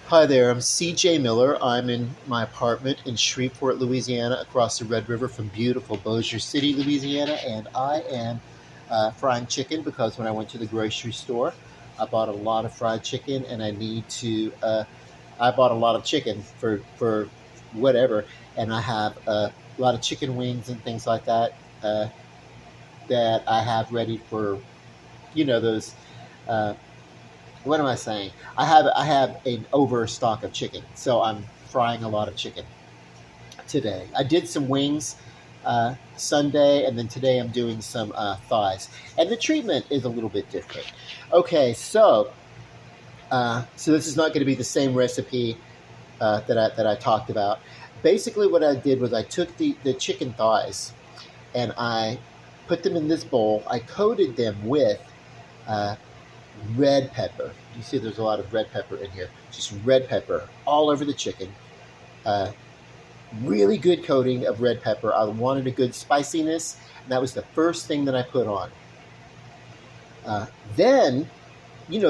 Hi there, I'm CJ Miller. I'm in my apartment in Shreveport, Louisiana, across the Red River from beautiful Bossier City, Louisiana, and I am frying chicken because when I went to the grocery store, I bought a lot of fried chicken and I need to. I bought a lot of chicken for whatever, and I have a lot of chicken wings and things like that that I have ready for those. Uh, what am I saying? I have an overstock of chicken, so I'm frying a lot of chicken today. I did some wings Sunday, and then today I'm doing some thighs, and the treatment is a little bit different. Okay, so this is not going to be the same recipe that I talked about. Basically, what I did was I took the chicken thighs and I put them in this bowl. I coated them with uh, red pepper. You see there's a lot of red pepper in here. Just red pepper all over the chicken. Uh, Really good coating of red pepper. I wanted a good spiciness, and that was the first thing that I put on. Uh, then,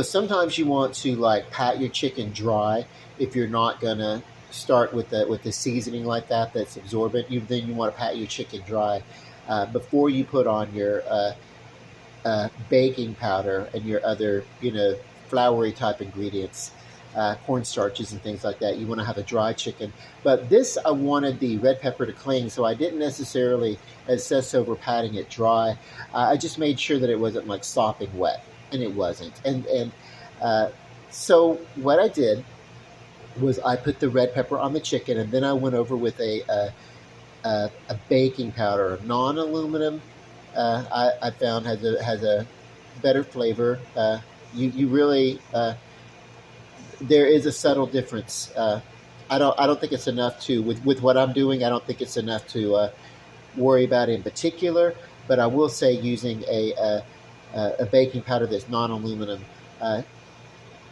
sometimes you want to like pat your chicken dry if you're not gonna start with the seasoning like that that's absorbent. Then you want to pat your chicken dry before you put on your baking powder and your other, floury type ingredients, cornstarches and things like that. You want to have a dry chicken. But this, I wanted the red pepper to cling, so I didn't necessarily obsess over patting it dry. I just made sure that it wasn't like sopping wet, and it wasn't. And so what I did was I put the red pepper on the chicken, and then I went over with a baking powder, non-aluminum. I found has a better flavor. You really there is a subtle difference. I don't think it's enough to with what I'm doing. I don't think it's enough to worry about in particular. But I will say using a baking powder that's non-aluminum, uh,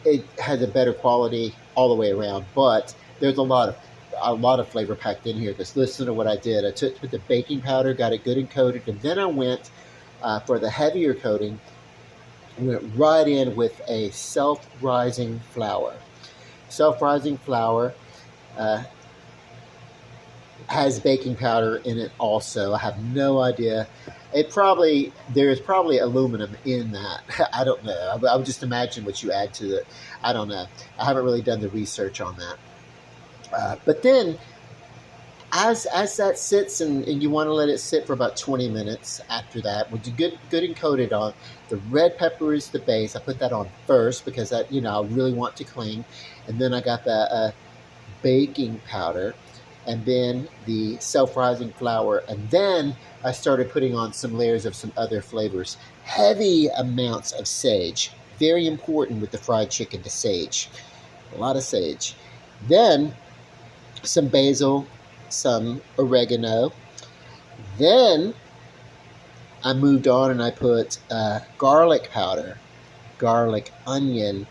it has a better quality all the way around. But there's a lot of flavor packed in here. Just listen to what I did. I took the baking powder, got it good and coated, and then I went for the heavier coating. Went right in with a self-rising flour. Self-rising flour uh, has baking powder in it also. I have no idea. There is probably aluminum in that. I don't know. I would just imagine what you add to it. I don't know. I haven't really done the research on that. But then as that sits and you want to let it sit for about 20 minutes after that, with the good and coated on, the red pepper is the base. I put that on first because I really want to cling, and then I got the baking powder, and then the self-rising flour, and then I started putting on some layers of some other flavors. Heavy amounts of sage, very important with the fried chicken to sage, a lot of sage. Then some basil, some oregano. Then I moved on and I put garlic powder, garlic, onion,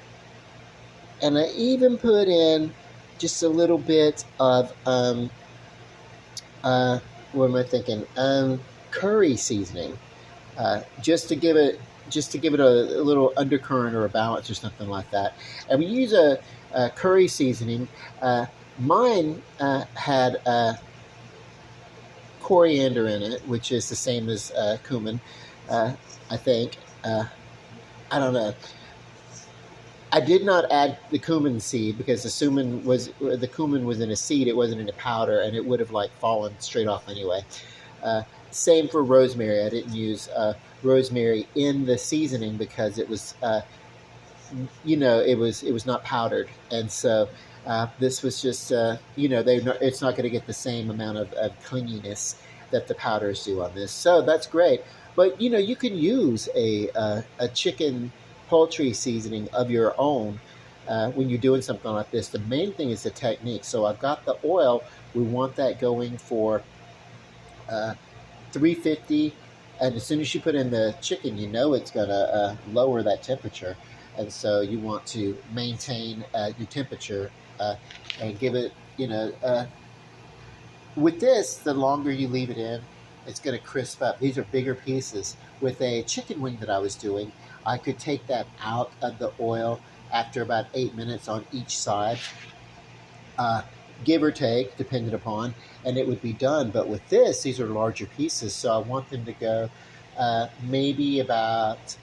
and I even put in just a little bit of what am I thinking? Curry seasoning, just to give it a little undercurrent or a balance or something like that. And we use a curry seasoning. Mine had coriander in it, which is the same as cumin, uh, I think. I don't know. I did not add the cumin seed because the cumin was in a seed. It wasn't in a powder, and it would have like fallen straight off anyway. Uh, Same for rosemary. I didn't use rosemary in the seasoning because it was not powdered, and so this was just it's not going to get the same amount of clinginess that the powders do on this. So that's great. But you can use a chicken poultry seasoning of your own when you're doing something like this. The main thing is the technique. So I've got the oil. We want that going for uh, 350, and as soon as you put in the chicken, it's going to lower that temperature, and so you want to maintain your temperature and give it, with this, the longer you leave it in, it's going to crisp up. These are bigger pieces. With a chicken wing that I was doing, I could take that out of the oil after about 8 minutes on each side, uh, give or take, depending upon, and it would be done. But with this, these are larger pieces, so I want them to go maybe about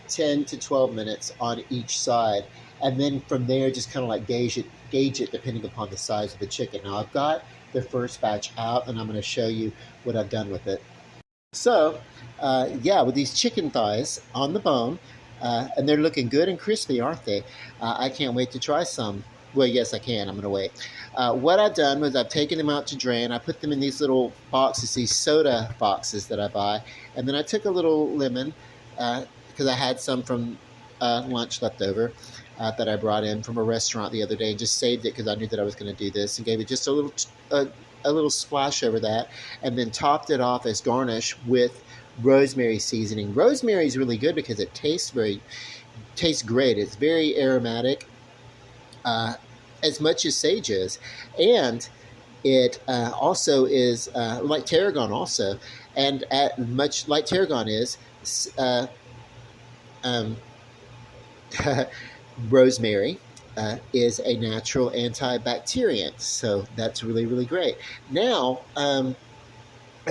10 to 12 minutes on each side, and then from there just kind of like gauge it depending upon the size of the chicken. Now I've got the first batch out, and I'm going to show you what I've done with it. So yeah, with these chicken thighs on the bone, and they're looking good and crispy, aren't they? I can't wait to try some. Well, yes, I can. I'm going to wait. What I've done was I've taken them out to drain. I put them in these little boxes, these soda boxes that I buy. And then I took a little lemon, because I had some from lunch left over that I brought in from a restaurant the other day, and just saved it because I knew that I was going to do this, and gave it just a little splash over that, and then topped it off as garnish with rosemary seasoning. Rosemary is really good because it tastes great. It's very aromatic, as much as sage is, and it also is like tarragon also, and much like tarragon is. Um, Rosemary is a natural antibacterian, so that's really, really great. Now, I'll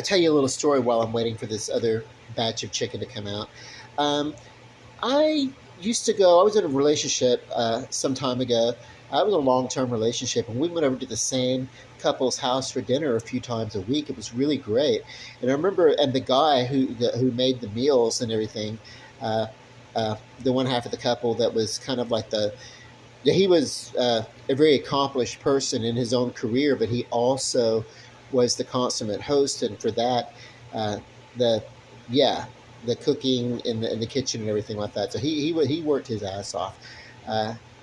tell you a little story while I'm waiting for this other batch of chicken to come out. I was in a relationship some time ago. I was in a long-term relationship, and we went over to the same couple's house for dinner a few times a week. It was really great. And I remember, and the guy who made the meals and everything, the one half of the couple that was kind of like he was a very accomplished person in his own career, but he also was the consummate host, and for that, the cooking in the kitchen and everything like that. So he worked his ass off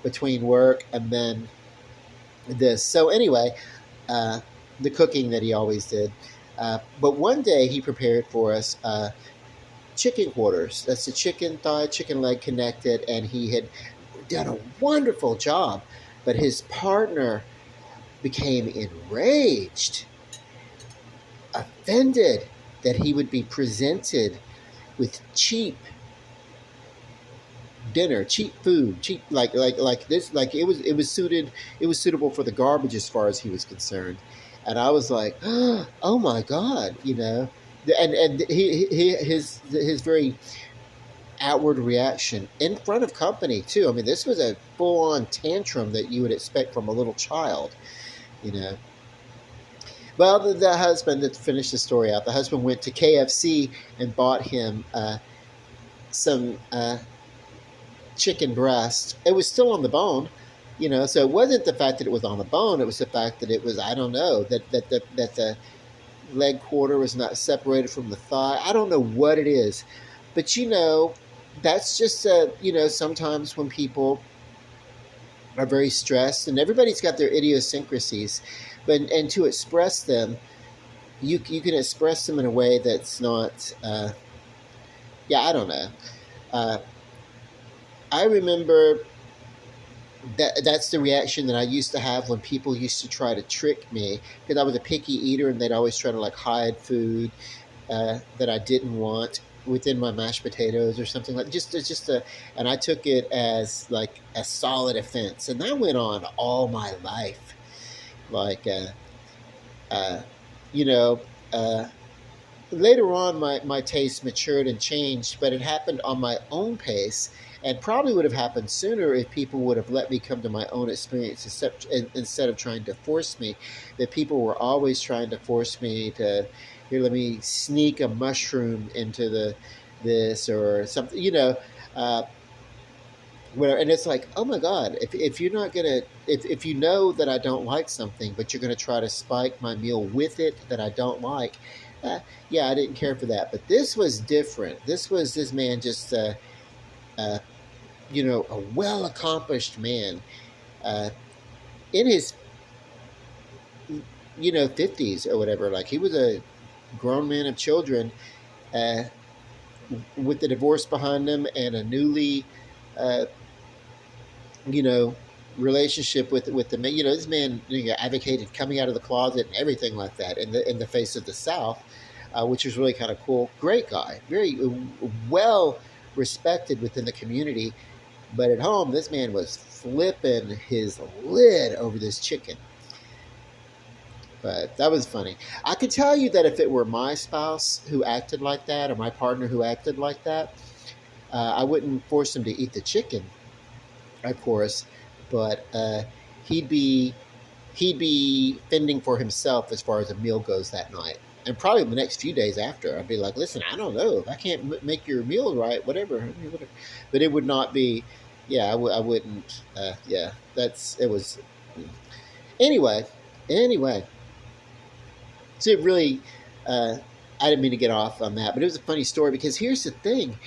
between work and then this. So anyway, the cooking that he always did. But one day he prepared for us chicken quarters. That's the chicken thigh, chicken leg connected, and he had done a wonderful job. But his partner became enraged, offended that he would be presented with cheap dinner, cheap food, cheap like this, like it was suitable for the garbage as far as he was concerned. And I was like, oh my God, and his very outward reaction in front of company too. I mean, this was a full-on tantrum that you would expect from a little child, Well, the husband, to finish the story out, the husband went to KFC and bought him some chicken breast. It was still on the bone, so it wasn't the fact that it was on the bone. It was the fact that it was, I don't know, that the leg quarter was not separated from the thigh. I don't know what it is, but that's just sometimes when people are very stressed, and everybody's got their idiosyncrasies, and to express them, you can express them in a way that's not I don't know. I remember that's the reaction that I used to have when people used to try to trick me, because I was a picky eater, and they'd always try to hide food that I didn't want within my mashed potatoes or something like and I took it as like a solid offense, and that went on all my life. Like, later on, my taste matured and changed, but it happened on my own pace, and probably would have happened sooner if people would have let me come to my own experience instead of trying to force me. That people were always trying to force me to, here, let me sneak a mushroom into this or something, where, and it's like, oh my God, if you're not gonna, if you know that I don't like something, but you're gonna try to spike my meal with it that I don't like, yeah, I didn't care for that. But this was different. This man just, a well accomplished man, in his, 50s or whatever. Like, he was a grown man of children, with the divorce behind him and a newly, relationship with the man. This man advocated coming out of the closet and everything like that in the face of the South, which was really kind of cool. Great guy, very well respected within the community, But at home, this man was flipping his lid over this chicken. But that was funny. I could tell you that if it were my spouse who acted like that, or my partner who acted like that, I wouldn't force him to eat the chicken, of course, but he'd be he'd be fending for himself as far as a meal goes that night. And probably the next few days after, I'd be like, "Listen, I don't know if I can't make your meal right, whatever, whatever." But it would not be, yeah, I wouldn't. Yeah, that's it was. Anyway, anyway, so it really, uh, I didn't mean to get off on that, but it was a funny story because here's the thing: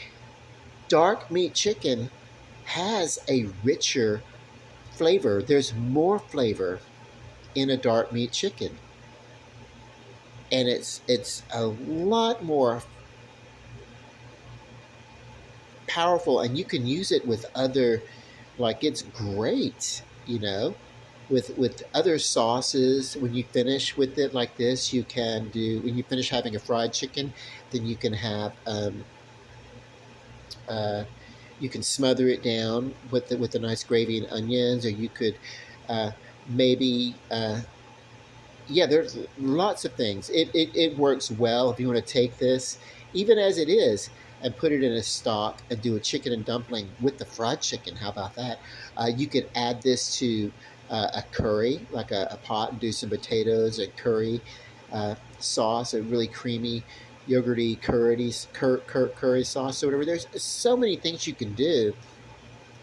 dark meat chicken has a richer flavor. There's more flavor in a dark meat chicken, and it's a lot more powerful, and you can use it with other, like it's great, with other sauces. When you finish with it like this, you can do, when you finish having a fried chicken, then you can have uh, you can smother it down with a nice gravy and onions, or you could uh, maybe yeah, there's lots of things. It works well if you want to take this, even as it is, and put it in a stock and do a chicken and dumpling with the fried chicken. How about that? You could add this to a curry, like a pot, and do some potatoes and curry sauce, a really creamy, yogurty curry sauce or whatever. There's so many things you can do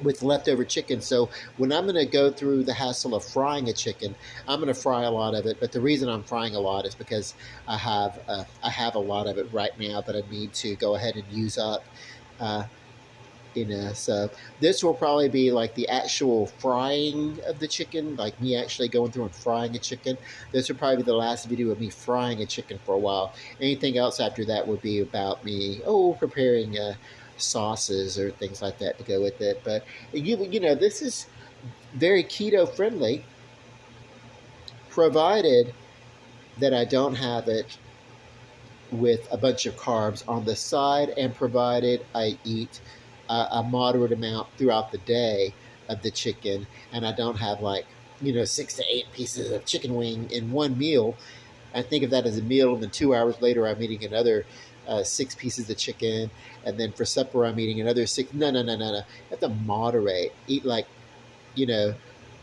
with leftover chicken. So when I'm going to go through the hassle of frying a chicken, I'm going to fry a lot of it. But the reason I'm frying a lot is because I have a lot of it right now that I need to go ahead and use up. Uh, so this will probably be like the actual frying of the chicken, like me actually going through and frying a chicken. This will probably be the last video of me frying a chicken for a while. Anything else after that would be about me, preparing sauces or things like that to go with it. But this is very keto friendly, provided that I don't have it with a bunch of carbs on the side, and provided I eat a moderate amount throughout the day of the chicken, and I don't have 6 to 8 pieces of chicken wing in one meal. I think of that as a meal, and then 2 hours later I'm eating another 6 pieces of chicken, and then for supper I'm eating another six. No, no, no, no, no. You have to moderate. Eat you know,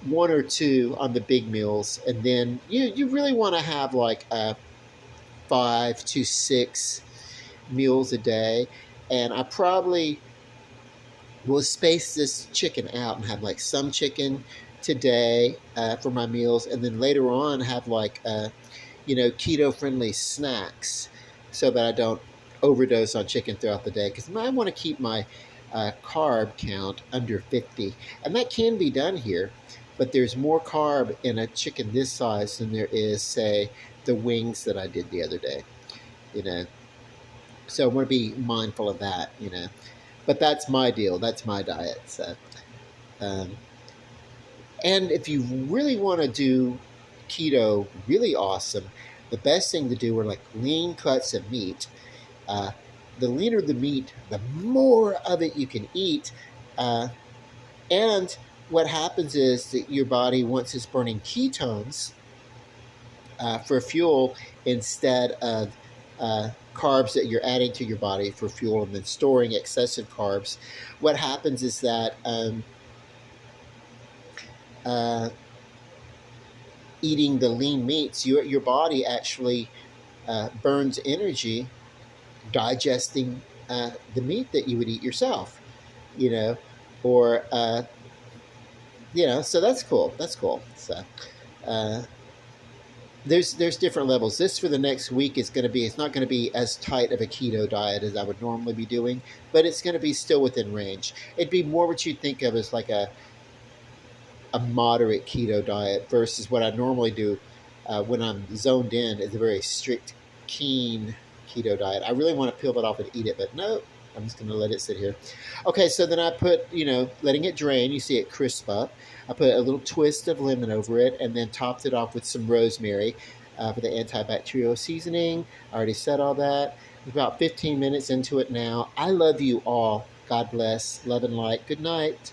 one or two on the big meals, and then you really want to have 5 to 6 meals a day. And I probably will space this chicken out and have some chicken today for my meals, and then later on have keto friendly snacks, so that I don't overdose on chicken throughout the day, because I want to keep my carb count under 50, and that can be done here. But there's more carb in a chicken this size than there is, say, the wings that I did the other day. So I want to be mindful of that. But that's my deal. That's my diet. So, and if you really want to do keto really awesome, the best thing to do are lean cuts of meat. The leaner the meat, the more of it you can eat. And what happens is that your body, once it's burning ketones for fuel instead of carbs that you're adding to your body for fuel, and then storing excessive carbs, what happens is that eating the lean meats, your body actually burns energy digesting the meat that you would eat yourself, or so that's cool. That's cool. So there's different levels. This for the next week is going to be, it's not going to be as tight of a keto diet as I would normally be doing, but it's going to be still within range. It'd be more what you'd think of as a moderate keto diet versus what I normally do when I'm zoned in, is a very strict, keen keto diet. I really want to peel it off and eat it, but no, I'm just going to let it sit here. Okay, so then I put, letting it drain. You see it crisp up. I put a little twist of lemon over it, and then topped it off with some rosemary for the antibacterial seasoning. I already said all that. About 15 minutes into it now. I love you all. God bless. Love and light. Good night.